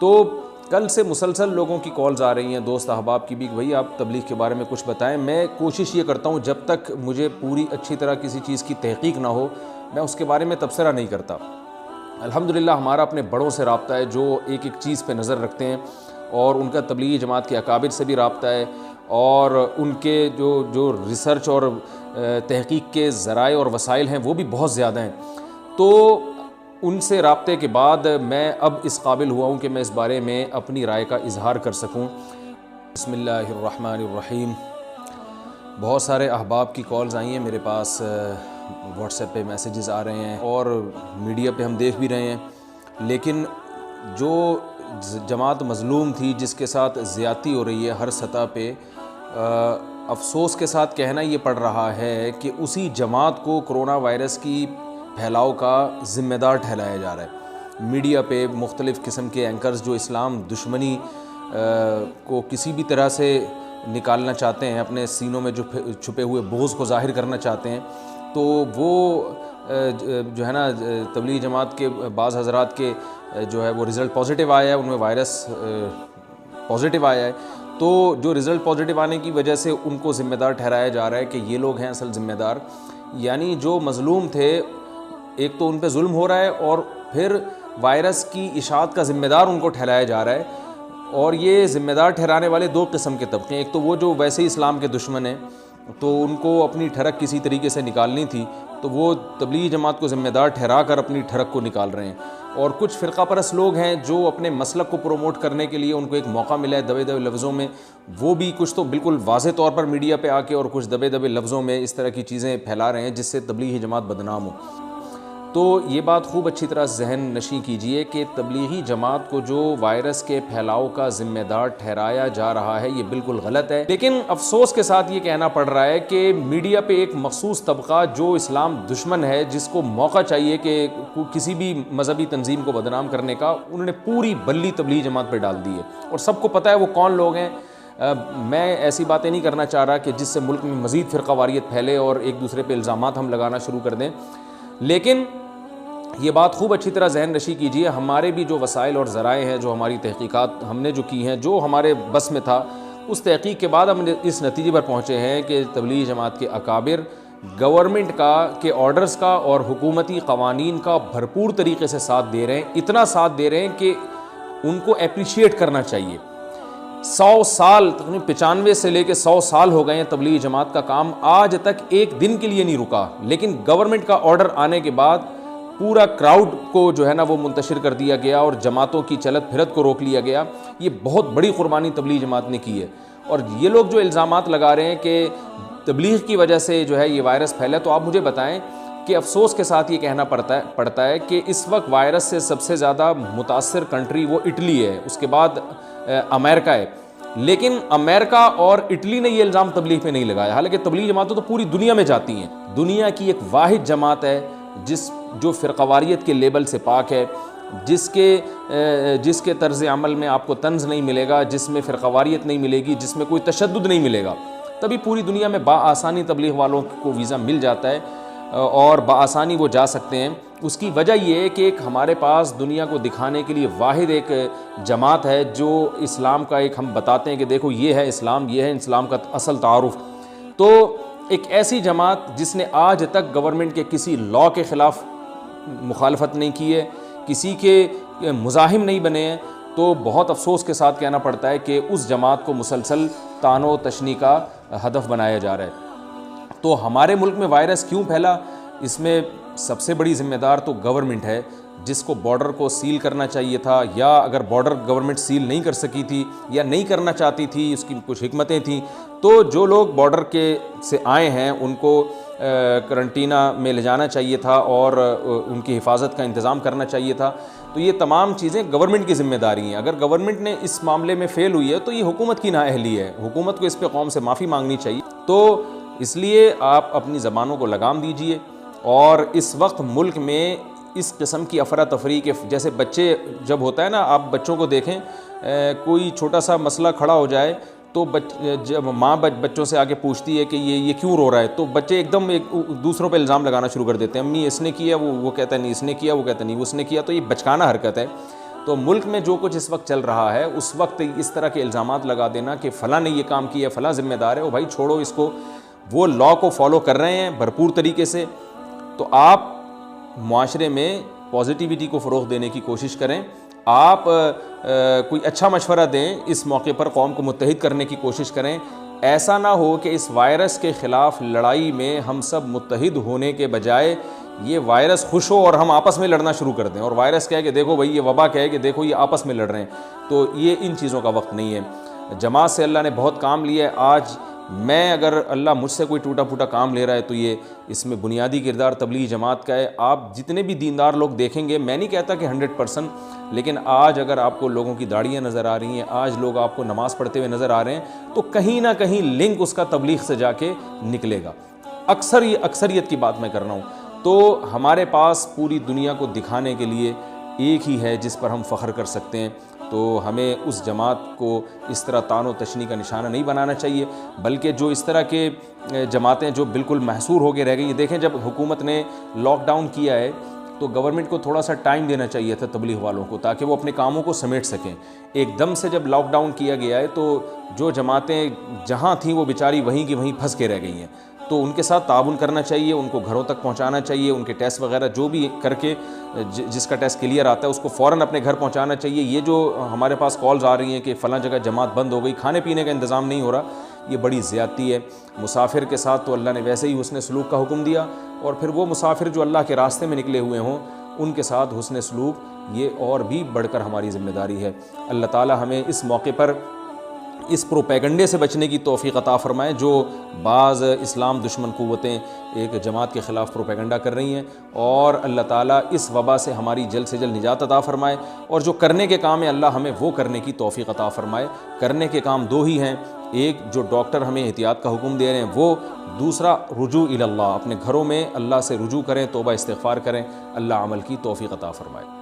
तो कल से मुसलसल लोगों की कॉल्स आ रही हैं, दोस्त अहबाब की भी, भाई आप तबलीग के बारे में कुछ बताएं। मैं कोशिश ये करता हूँ जब तक मुझे पूरी अच्छी तरह किसी चीज़ की तहकीक ना हो मैं उसके बारे में तबसरा नहीं करता। अल्हम्दुलिल्लाह हमारा अपने बड़ों से रब्ता है जो एक एक चीज़ पे नज़र रखते हैं और उनका तबलीगी जमात के अकाबिर से भी रब्ता है और उनके जो रिसर्च और तहकीक के ज़राए और वसाइल हैं वो भी बहुत ज़्यादा हैं। तो उनसे रब्ते के बाद मैं अब इस काबिल हुआ हूँ कि मैं इस बारे में अपनी राय का इजहार कर सकूँ। बिस्मिल्लाहिर्रहमानिर्रहीम। बहुत सारे अहबाब की कॉल्स आई हैं मेरे पास, व्हाट्सएप पे मैसेजेस आ रहे हैं और मीडिया पे हम देख भी रहे हैं, लेकिन जो जमात मज़लूम थी जिसके साथ ज़्यादती हो रही है हर सतह पे, अफसोस के साथ कहना ये पड़ रहा है कि उसी जमात को कोरोना वायरस की फैलाव का ज़िम्मेदार ठहराया जा रहा है। मीडिया पे मुख्तलिफ़ किस्म के एंकर्स जो इस्लाम दुश्मनी को किसी भी तरह से निकालना चाहते हैं, अपने सीनों में जो छुपे हुए बोझ को ज़ाहिर करना चाहते हैं, तो वो जो है ना तबलीगी जमात के बाज़ हज़रात के जो है वो रिज़ल्ट पॉजिटिव आया है, उनमें वायरस पॉजिटिव आया है। तो जो रिज़ल्ट पॉजिटिव आने की वजह से उनको ज़िम्मेदार ठहराया जा रहा है कि ये लोग हैं असल ज़िम्मेदार। यानी जो मज़लूम थे, एक तो उन पे जुल्म हो रहा है और फिर वायरस की इशाअत का ज़िम्मेदार उनको ठहराया जा रहा है। और ये ज़िम्मेदार ठहराने वाले दो किस्म के तबके हैं। एक तो वो जो वैसे ही इस्लाम के दुश्मन हैं, तो उनको अपनी ठरक किसी तरीके से निकालनी थी, तो वो तबलीगी जमात को ज़िम्मेदार ठहरा कर अपनी ठरक को निकाल रहे हैं। और कुछ फ़िरका परस्त लोग हैं जो अपने मसलक को प्रोमोट करने के लिए उनको एक मौका मिला है दबे दबे लफ्ज़ों में, वो भी कुछ तो बिल्कुल वाज़े तौर पर मीडिया पे आके और कुछ दबे दबे लफ्ज़ों में इस तरह की चीज़ें फैला रहे हैं जिससे तबलीगी जमात बदनाम हो। तो ये बात खूब अच्छी तरह जहन नशी कीजिए कि तबलीगी जमात को जो वायरस के फैलाव का ज़िम्मेदार ठहराया जा रहा है ये बिल्कुल गलत है। लेकिन अफसोस के साथ ये कहना पड़ रहा है कि मीडिया पे एक मखसूस तबका जो इस्लाम दुश्मन है, जिसको मौका चाहिए कि किसी भी मजहबी तंजीम को बदनाम करने का, उन्होंने पूरी बल्ली तबलीगी जमात पर डाल दी है और सबको पता है वो कौन लोग हैं। मैं ऐसी बातें नहीं करना चाह रहा कि जिससे मुल्क में मज़ीद फ़िरक़ावारियत फैले और एक दूसरे पर इल्ज़ामात हम लगाना शुरू कर दें, लेकिन ये बात खूब अच्छी तरह जहन नशी कीजिए। हमारे भी जो वसाइल और ज़राए हैं, जो हमारी तहकीकात हमने जो की हैं, जो हमारे बस में था, उस तहकीक के बाद हम इस नतीजे पर पहुँचे हैं कि तबलीगी जमात के अकाबिर गवर्नमेंट के ऑर्डर्स का और हुकूमती क़वानीन का भरपूर तरीके से साथ दे रहे हैं। इतना साथ दे रहे हैं कि उनको अप्रिशिएट करना चाहिए। 100 साल, तकरीबन 95 से लेकर 100 साल हो गए हैं तबलीगी जमात का काम, आज तक एक दिन के लिए नहीं रुका। लेकिन गवर्नमेंट का ऑर्डर आने के बाद पूरा क्राउड को जो है ना वो मुंतशिर कर दिया गया और जमातों की चलत फिरत को रोक लिया गया। ये बहुत बड़ी कुर्बानी तबलीगी जमात ने की है। और ये लोग जो इल्ज़ामात लगा रहे हैं कि तबलीग की वजह से जो है ये वायरस फैला, तो आप मुझे बताएं कि अफसोस के साथ ये कहना पड़ता है कि इस वक्त वायरस से सबसे ज़्यादा मुतासर कंट्री वो इटली है, उसके बाद अमेरिका है। लेकिन अमेरिका और इटली ने ये इल्ज़ाम तबलीग पे नहीं लगाया, हालांकि तबलीगी जमातें तो पूरी दुनिया में जाती हैं। दुनिया की एक वाहिद जमात है जो फ़िरक़ावारियत के लेबल से पाक है, जिसके तर्ज़ अमल में आपको तंज़ नहीं मिलेगा, जिसमें फ़िरक़ावारियत नहीं मिलेगी, जिसमें कोई तशद्दुद नहीं मिलेगा। तभी पूरी दुनिया में बाआसानी तबलीग वालों को वीज़ा मिल जाता है और बाआसानी वो जा सकते हैं। उसकी वजह ये है कि एक हमारे पास दुनिया को दिखाने के लिए वाहिद एक जमात है जो इस्लाम का एक हम बताते हैं कि देखो ये है इस्लाम, ये है इस्लाम का असल तारुफ़। तो एक ऐसी जमात जिसने आज तक गवर्नमेंट के किसी लॉ के ख़िलाफ़ मुखालफत नहीं की है, किसी के मुज़ाहिम नहीं बने हैं, तो बहुत अफसोस के साथ कहना पड़ता है कि उस जमात को मुसलसल तानो तशनी का हदफ बनाया जा रहा है। तो हमारे मुल्क में वायरस क्यों फैला, इसमें सबसे बड़ी ज़िम्मेदार तो गवर्नमेंट है, जिसको बॉर्डर को सील करना चाहिए था, या अगर बॉर्डर गवर्नमेंट सील नहीं कर सकी थी या नहीं करना चाहती थी, उसकी कुछ हिकमतें थीं, तो जो लोग बॉर्डर से आए हैं उनको करंटीना में ले जाना चाहिए था और उनकी हिफाजत का इंतज़ाम करना चाहिए था। तो ये तमाम चीज़ें गवर्नमेंट की ज़िम्मेदारी हैं। अगर गवर्नमेंट ने इस मामले में फ़ेल हुई है तो ये हुकूमत की नाअहली है, हुकूमत को इस पर कौम से माफ़ी मांगनी चाहिए। तो इसलिए आप अपनी ज़बानों को लगाम दीजिए। और इस वक्त मुल्क में इस किस्म की अफरा तफरी के, जैसे बच्चे जब होता है ना, आप बच्चों को देखें, कोई छोटा सा मसला खड़ा हो जाए तो जब माँ बच्चों से आके पूछती है कि ये क्यों रो रहा है, तो बच्चे एकदम दूसरों पे इल्ज़ाम लगाना शुरू कर देते हैं। अम्मी इसने किया, वो कहता है नहीं इसने किया, वो कहता नहीं उसने किया। तो ये बचकाना हरकत है। तो मुल्क में जो कुछ इस वक्त चल रहा है, उस वक्त इस तरह के इल्ज़ामात लगा देना कि फ़लाँ ने ये काम किया, फ़लाँ ज़िम्मेदार है, वो भाई छोड़ो इसको। वो लॉ को फॉलो कर रहे हैं भरपूर तरीके से, तो आप मुआशरे में पॉजिटिविटी को फ़रोग़ देने की कोशिश करें। आप कोई अच्छा मशवरा दें, इस मौके पर कौम को मुत्तहिद करने की कोशिश करें। ऐसा ना हो कि इस वायरस के ख़िलाफ़ लड़ाई में हम सब मुत्तहिद होने के बजाय ये वायरस खुश हो और हम आपस में लड़ना शुरू कर दें, और वायरस कहे कि देखो भाई ये वबा कहे कि देखो ये आपस में लड़ रहे हैं। तो ये इन चीज़ों का वक्त नहीं है। जमात से अल्लाह ने बहुत काम लिया है। आज मैं अगर अल्लाह मुझसे कोई टूटा फूटा काम ले रहा है तो ये इसमें बुनियादी किरदार तबलीगी जमात का है। आप जितने भी दीनदार लोग देखेंगे, मैं नहीं कहता कि 100%, लेकिन आज अगर आपको लोगों की दाढ़ियाँ नज़र आ रही हैं, आज लोग आपको नमाज़ पढ़ते हुए नज़र आ रहे हैं, तो कहीं ना कहीं लिंक उसका तबलीग से जाके निकलेगा। अक्सरियत की बात मैं कर रहा हूँ। तो हमारे पास पूरी दुनिया को दिखाने के लिए एक ही है जिस पर हम फ़ख्र कर सकते हैं। तो हमें उस जमात को इस तरह तानो तशनी का निशाना नहीं बनाना चाहिए, बल्कि जो इस तरह के जमातें जो बिल्कुल महसूर होकर रह गई। देखें, जब हुकूमत ने लॉकडाउन किया है तो गवर्नमेंट को थोड़ा सा टाइम देना चाहिए था तबलीग वालों को, ताकि वो अपने कामों को समेट सकें। एकदम से जब लॉकडाउन किया गया है तो जो जमातें जहाँ थीं वो बेचारी वहीं की वहीं फंस के रह गई हैं। तो उनके साथ ताउन करना चाहिए, उनको घरों तक पहुंचाना चाहिए, उनके टेस्ट वगैरह जो भी करके जिसका टेस्ट क्लियर आता है उसको फ़ौरन अपने घर पहुंचाना चाहिए। ये जो हमारे पास कॉल्स आ रही हैं कि फ़लाँ जगह जमात बंद हो गई, खाने पीने का इंतज़ाम नहीं हो रहा, ये बड़ी ज़्यादती है। मुसाफिर के साथ तो अल्लाह ने वैसे ही हुस्न सलूक का हुक्म दिया, और फिर वो मुसाफिर जो अल्लाह के रास्ते में निकले हुए हों उनके साथ हुस्न सलूक ये और भी बढ़कर हमारी ज़िम्मेदारी है। अल्लाह ताला हमें इस मौके पर इस प्रोपेगंडे से बचने की तौफ़ीक़ अता फ़रमाए जो बाज़ इस्लाम दुश्मन क़ुव्वतें एक जमात के ख़िलाफ़ प्रोपेगंडा कर रही हैं, और अल्लाह ताला इस वबा से हमारी जल्द से जल्द निजात अता फ़रमाए। और जो करने के काम है अल्लाह हमें वो करने की तौफ़ीक़ अता फ़रमाए। करने के काम दो ही हैं, एक जो डॉक्टर हमें एहतियात का हुक्म दे रहे हैं वो, दूसरा रुजू इलल्लाह, अपने घरों में अल्लाह से रुजू करें, तौबा इस्तिग़फ़ार करें। अल्लाह अमल की तौफ़ीक़ अता फ़रमाए।